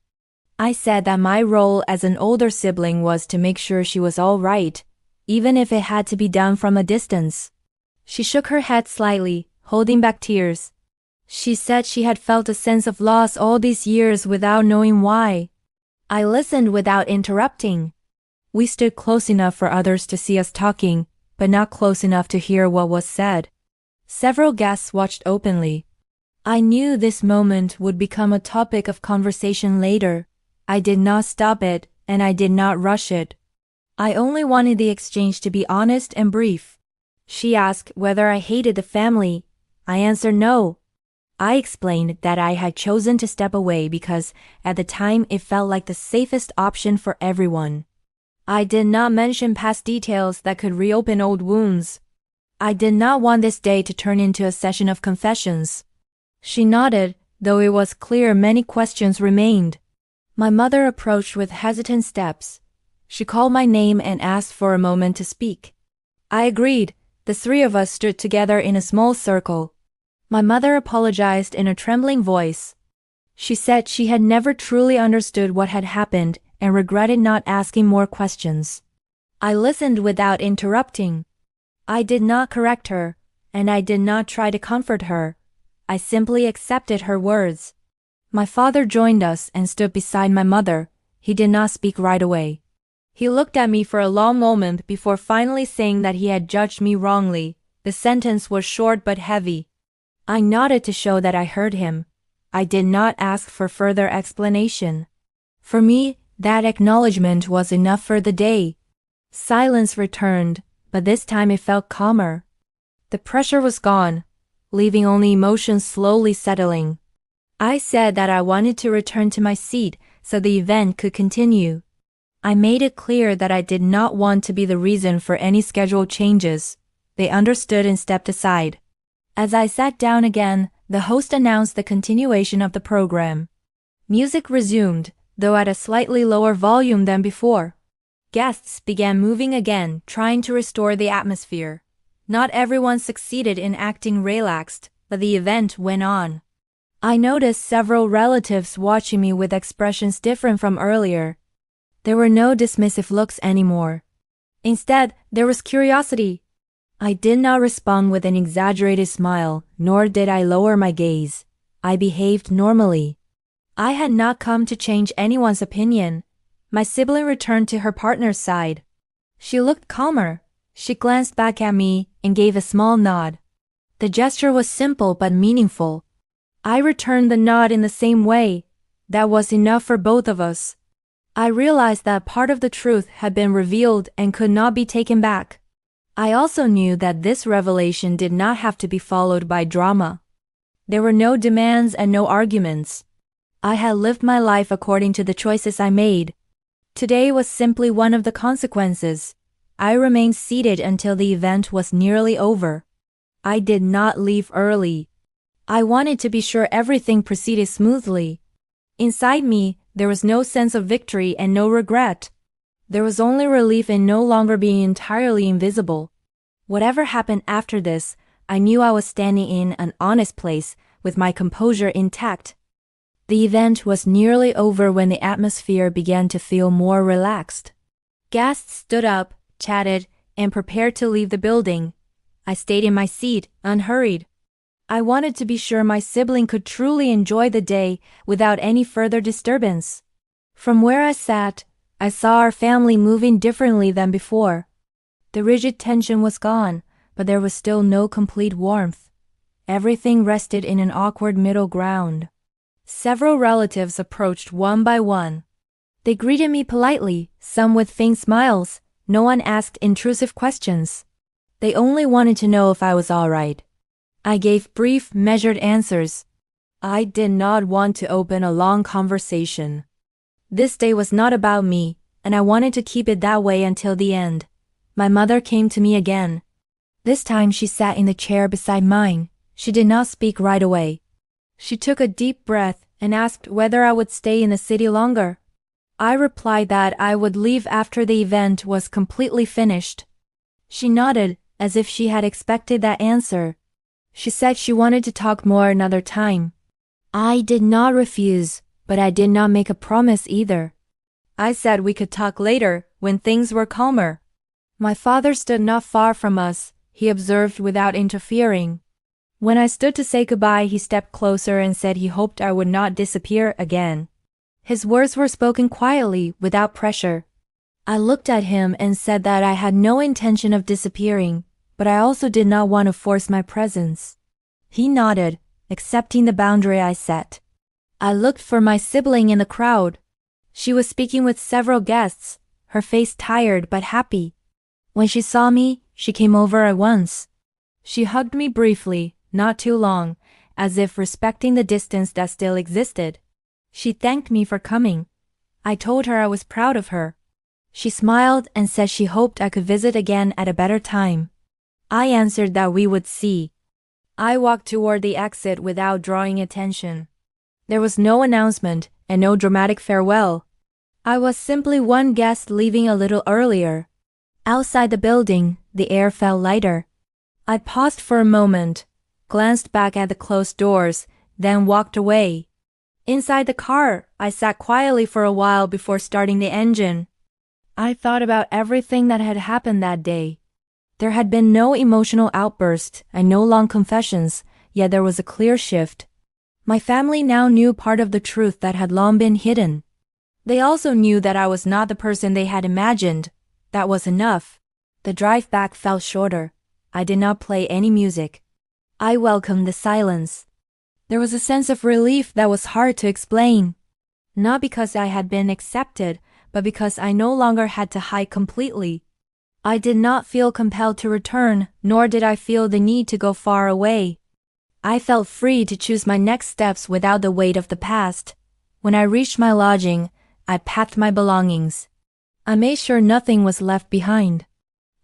I said that my role as an older sibling was to make sure she was all right, even if it had to be done from a distance. She shook her head slightly, holding back tears. She said she had felt a sense of loss all these years without knowing why. I listened without interrupting. We stood close enough for others to see us talking, but not close enough to hear what was said. Several guests watched openly. I knew this moment would become a topic of conversation later. I did not stop it, and I did not rush it. I only wanted the exchange to be honest and brief. She asked whether I hated the family. I answered no. I explained that I had chosen to step away because at the time it felt like the safest option for everyone. I did not mention past details that could reopen old wounds. I did not want this day to turn into a session of confessions. She nodded, though it was clear many questions remained. My mother approached with hesitant steps. She called my name and asked for a moment to speak. I agreed. The three of us stood together in a small circle. My mother apologized in a trembling voice. She said she had never truly understood what had happened and regretted not asking more questions. I listened without interrupting. I did not correct her, and I did not try to comfort her. I simply accepted her words. My father joined us and stood beside my mother. He did not speak right away. He looked at me for a long moment before finally saying that he had judged me wrongly. The sentence was short but heavy. I nodded to show that I heard him. I did not ask for further explanation. For me, that acknowledgement was enough for the day. Silence returned, but this time it felt calmer. The pressure was gone, leaving only emotions slowly settling. I said that I wanted to return to my seat so the event could continue. I made it clear that I did not want to be the reason for any schedule changes. They understood and stepped aside. As I sat down again, the host announced the continuation of the program. Music resumed, though at a slightly lower volume than before. Guests began moving again, trying to restore the atmosphere. Not everyone succeeded in acting relaxed, but the event went on. I noticed several relatives watching me with expressions different from earlier. There were no dismissive looks anymore. Instead, there was curiosity. I did not respond with an exaggerated smile, nor did I lower my gaze. I behaved normally. I had not come to change anyone's opinion. My sibling returned to her partner's side. She looked calmer. She glanced back at me and gave a small nod. The gesture was simple but meaningful. I returned the nod in the same way. That was enough for both of us. I realized that part of the truth had been revealed and could not be taken back. I also knew that this revelation did not have to be followed by drama. There were no demands and no arguments. I had lived my life according to the choices I made. Today was simply one of the consequences. I remained seated until the event was nearly over. I did not leave early. I wanted to be sure everything proceeded smoothly. Inside me, there was no sense of victory and no regret. There was only relief in no longer being entirely invisible. Whatever happened after this, I knew I was standing in an honest place with my composure intact. The event was nearly over when the atmosphere began to feel more relaxed. Guests stood up, chatted, and prepared to leave the building. I stayed in my seat, unhurried. I wanted to be sure my sibling could truly enjoy the day without any further disturbance. From where I sat, I saw our family moving differently than before. The rigid tension was gone, but there was still no complete warmth. Everything rested in an awkward middle ground. Several relatives approached one by one. They greeted me politely, some with faint smiles. No one asked intrusive questions. They only wanted to know if I was all right. I gave brief, measured answers. I did not want to open a long conversation. This day was not about me, and I wanted to keep it that way until the end. My mother came to me again. This time she sat in the chair beside mine. She did not speak right away. She took a deep breath and asked whether I would stay in the city longer. I replied that I would leave after the event was completely finished. She nodded, as if she had expected that answer. She said she wanted to talk more another time. I did not refuse, but I did not make a promise either. I said we could talk later, when things were calmer. My father stood not far from us. He observed without interfering. When I stood to say goodbye, he stepped closer and said he hoped I would not disappear again. His words were spoken quietly, without pressure. I looked at him and said that I had no intention of disappearing, but I also did not want to force my presence. He nodded, accepting the boundary I set. I looked for my sibling in the crowd. She was speaking with several guests, her face tired but happy. When she saw me, she came over at once. She hugged me briefly, not too long, as if respecting the distance that still existed. She thanked me for coming. I told her I was proud of her. She smiled and said she hoped I could visit again at a better time. I answered that we would see. I walked toward the exit without drawing attention. There was no announcement and no dramatic farewell. I was simply one guest leaving a little earlier. Outside the building, the air felt lighter. I paused for a moment, glanced back at the closed doors, then walked away. Inside the car, I sat quietly for a while before starting the engine. I thought about everything that had happened that day. There had been no emotional outburst and no long confessions, yet there was a clear shift. My family now knew part of the truth that had long been hidden. They also knew that I was not the person they had imagined. That was enough. The drive back felt shorter. I did not play any music. I welcomed the silence. There was a sense of relief that was hard to explain. Not because I had been accepted, but because I no longer had to hide completely. I did not feel compelled to return, nor did I feel the need to go far away. I felt free to choose my next steps without the weight of the past. When I reached my lodging, I packed my belongings. I made sure nothing was left behind.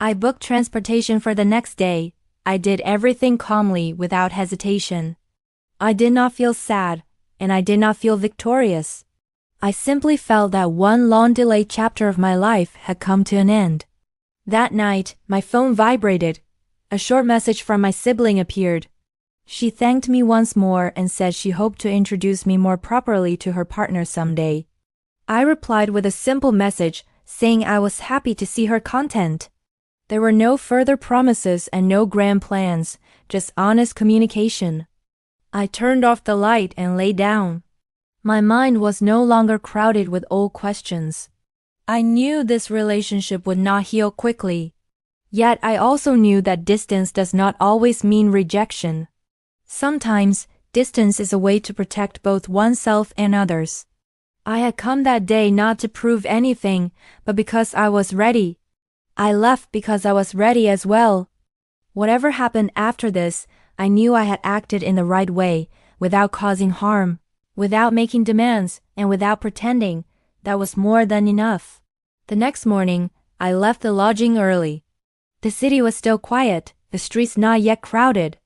I booked transportation for the next day. I did everything calmly, without hesitation. I did not feel sad, and I did not feel victorious. I simply felt that one long-delayed chapter of my life had come to an end. That night, my phone vibrated. A short message from my sibling appeared. She thanked me once more and said she hoped to introduce me more properly to her partner someday. I replied with a simple message, saying I was happy to see her content. There were no further promises and no grand plans, just honest communication. I turned off the light and lay down. My mind was no longer crowded with old questions. I knew this relationship would not heal quickly. Yet I also knew that distance does not always mean rejection. Sometimes, distance is a way to protect both oneself and others. I had come that day not to prove anything, but because I was ready. I left because I was ready as well. Whatever happened after this, I knew I had acted in the right way, without causing harm, without making demands, and without pretending. That was more than enough. The next morning, I left the lodging early. The city was still quiet, the streets not yet crowded.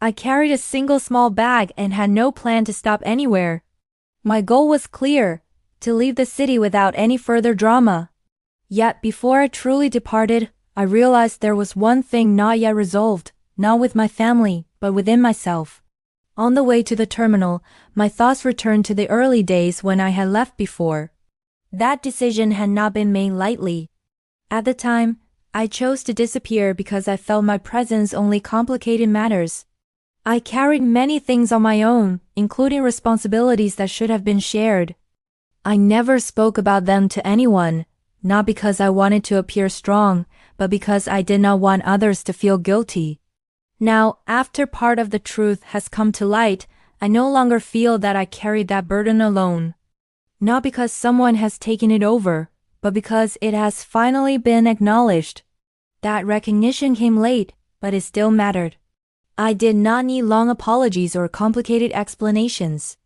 I carried a single small bag and had no plan to stop anywhere. My goal was clear, to leave the city without any further drama. Yet before I truly departed, I realized there was one thing not yet resolved, not with my family, but within myself. On the way to the terminal, my thoughts returned to the early days when I had left before. That decision had not been made lightly. At the time, I chose to disappear because I felt my presence only complicated matters. I carried many things on my own, including responsibilities that should have been shared. I never spoke about them to anyone, not because I wanted to appear strong, but because I did not want others to feel guilty. Now, after part of the truth has come to light, I no longer feel that I carried that burden alone. Not because someone has taken it over, but because it has finally been acknowledged. That recognition came late, but it still mattered. I did not need long apologies or complicated explanations.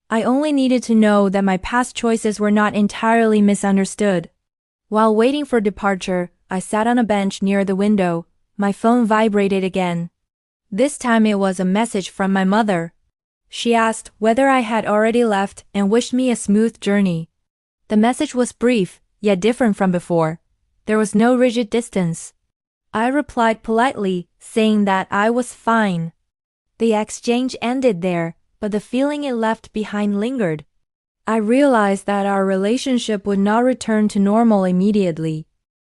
I only needed to know that my past choices were not entirely misunderstood. While waiting for departure, I sat on a bench near the window, My phone vibrated again. This time it was a message from my mother. She asked whether I had already left and wished me a smooth journey. The message was brief, yet different from before. There was no rigid distance. I replied politely, saying that I was fine. The exchange ended there, but the feeling it left behind lingered. I realized that our relationship would not return to normal immediately.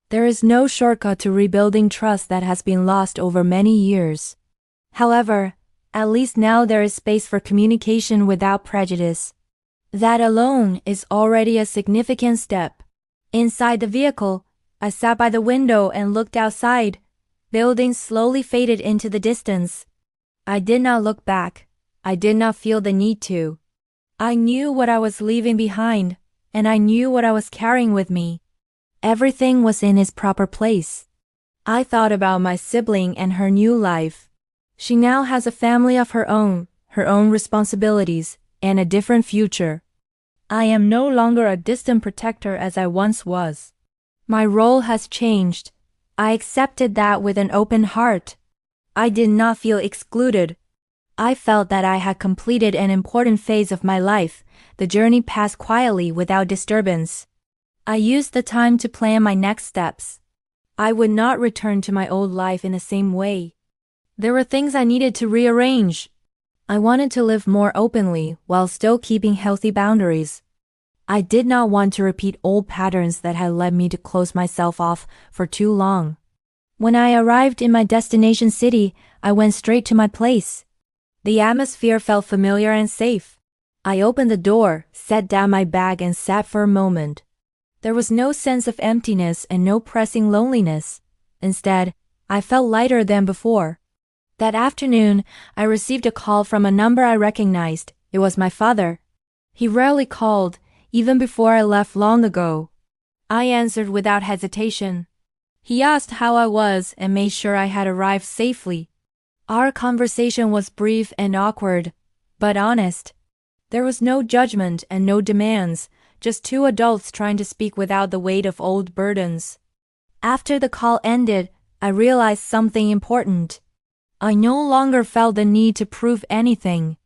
There is no shortcut to rebuilding trust that has been lost over many years. However, at least now there is space for communication without prejudice. That alone is already a significant step. Inside the vehicle, I sat by the window and looked outside. Buildings slowly faded into the distance. I did not look back. I did not feel the need to. I knew what I was leaving behind, and I knew what I was carrying with me. Everything was in its proper place. I thought about my sibling and her new life. She now has a family of her own responsibilities, and a different future. I am no longer a distant protector as I once was. My role has changed. I accepted that with an open heart. I did not feel excluded. I felt that I had completed an important phase of my life. The journey passed quietly without disturbance. I used the time to plan my next steps. I would not return to my old life in the same way. There were things I needed to rearrange. I wanted to live more openly while still keeping healthy boundaries. I did not want to repeat old patterns that had led me to close myself off for too long. When I arrived in my destination city, I went straight to my place. The atmosphere felt familiar and safe. I opened the door, set down my bag and sat for a moment. There was no sense of emptiness and no pressing loneliness. Instead, I felt lighter than before. That afternoon, I received a call from a number I recognized. It was my father. He rarely called, even before I left long ago. I answered without hesitation. He asked how I was and made sure I had arrived safely. Our conversation was brief and awkward, but honest. There was no judgment and no demands, just two adults trying to speak without the weight of old burdens. After the call ended, I realized something important. I no longer felt the need to prove anything.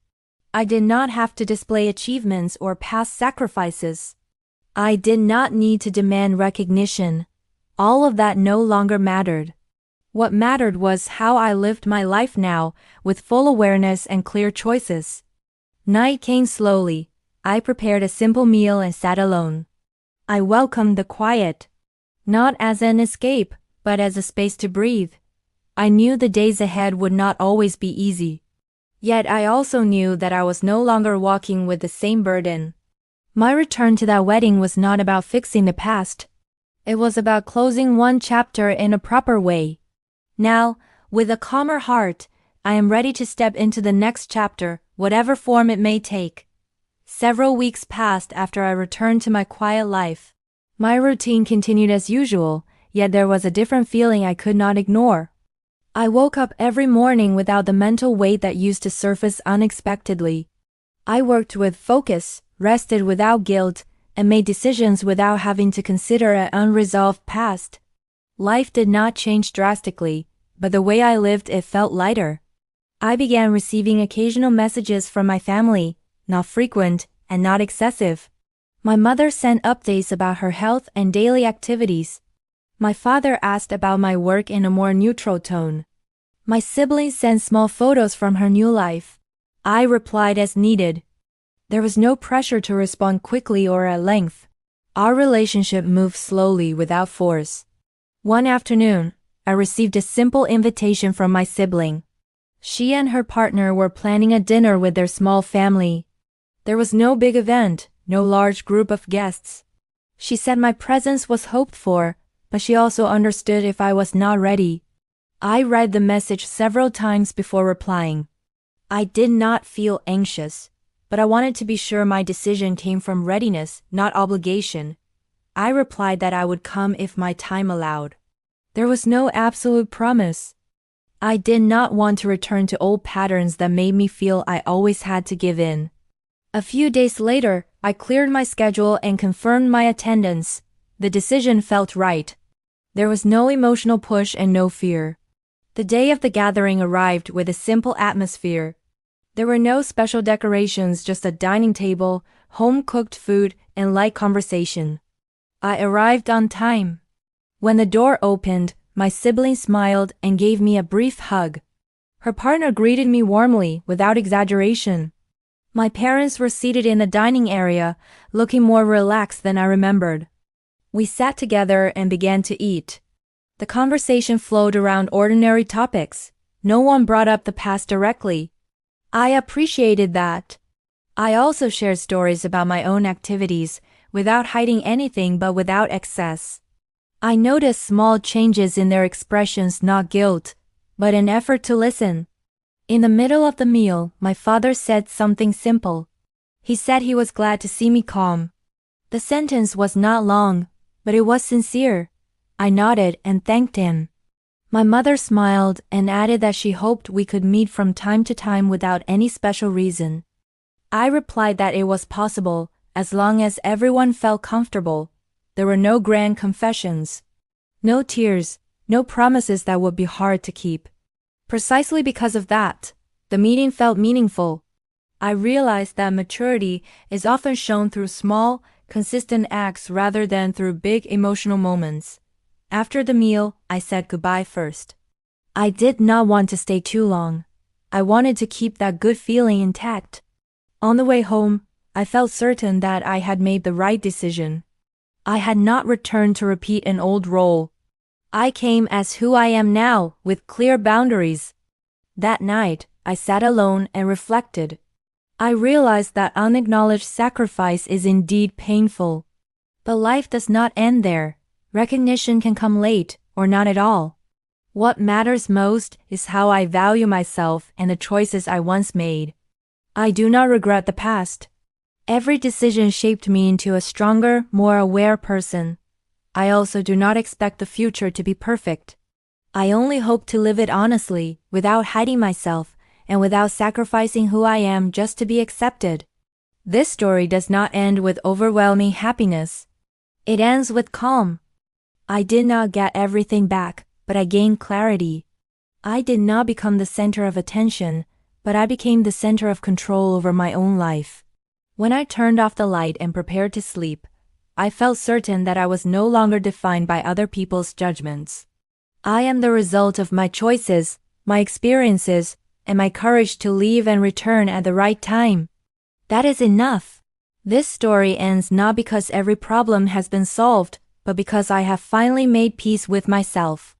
I did not have to display achievements or past sacrifices. I did not need to demand recognition. All of that no longer mattered. What mattered was how I lived my life now, with full awareness and clear choices. Night came slowly. I prepared a simple meal and sat alone. I welcomed the quiet, not as an escape, but as a space to breathe. I knew the days ahead would not always be easy. Yet I also knew that I was no longer walking with the same burden. My return to that wedding was not about fixing the past. It was about closing one chapter in a proper way. Now, with a calmer heart, I am ready to step into the next chapter, whatever form it may take. Several weeks passed after I returned to my quiet life. My routine continued as usual, yet there was a different feeling I could not ignore. I woke up every morning without the mental weight that used to surface unexpectedly. I worked with focus, rested without guilt, and made decisions without having to consider an unresolved past. Life did not change drastically, but the way I lived it felt lighter. I began receiving occasional messages from my family, not frequent and not excessive. My mother sent updates about her health and daily activities. My father asked about my work in a more neutral tone. My siblings sent small photos from her new life. I replied as needed. There was no pressure to respond quickly or at length. Our relationship moved slowly without force. One afternoon, I received a simple invitation from my sibling. She and her partner were planning a dinner with their small family. There was no big event, no large group of guests. She said my presence was hoped for, but she also understood if I was not ready. I read the message several times before replying. I did not feel anxious, but I wanted to be sure my decision came from readiness, not obligation. I replied that I would come if my time allowed. There was no absolute promise. I did not want to return to old patterns that made me feel I always had to give in. A few days later, I cleared my schedule and confirmed my attendance. The decision felt right. There was no emotional push and no fear. The day of the gathering arrived with a simple atmosphere. There were no special decorations, just a dining table, home-cooked food, and light conversation. I arrived on time. When the door opened, my sibling smiled and gave me a brief hug. Her partner greeted me warmly, without exaggeration. My parents were seated in the dining area, looking more relaxed than I remembered. We sat together and began to eat. The conversation flowed around ordinary topics. No one brought up the past directly. I appreciated that. I also shared stories about my own activities, without hiding anything but without excess. I noticed small changes in their expressions, not guilt, but an effort to listen. In the middle of the meal, my father said something simple. He said he was glad to see me calm. The sentence was not long, but it was sincere. I nodded and thanked him. My mother smiled and added that she hoped we could meet from time to time without any special reason. I replied that it was possible, as long as everyone felt comfortable. There were no grand confessions, no tears, no promises that would be hard to keep. Precisely because of that, the meeting felt meaningful. I realized that maturity is often shown through small, consistent acts rather than through big emotional moments. After the meal, I said goodbye first. I did not want to stay too long. I wanted to keep that good feeling intact. On the way home, I felt certain that I had made the right decision. I had not returned to repeat an old role. I came as who I am now, with clear boundaries. That night, I sat alone and reflected. I realized that unacknowledged sacrifice is indeed painful. But life does not end there. Recognition can come late, or not at all. What matters most is how I value myself and the choices I once made. I do not regret the past. Every decision shaped me into a stronger, more aware person. I also do not expect the future to be perfect. I only hope to live it honestly, without hiding myself, and without sacrificing who I am just to be accepted. This story does not end with overwhelming happiness. It ends with calm. I did not get everything back, but I gained clarity. I did not become the center of attention, but I became the center of control over my own life. When I turned off the light and prepared to sleep, I felt certain that I was no longer defined by other people's judgments. I am the result of my choices, my experiences, and my courage to leave and return at the right time. That is enough. This story ends not because every problem has been solved, but because I have finally made peace with myself.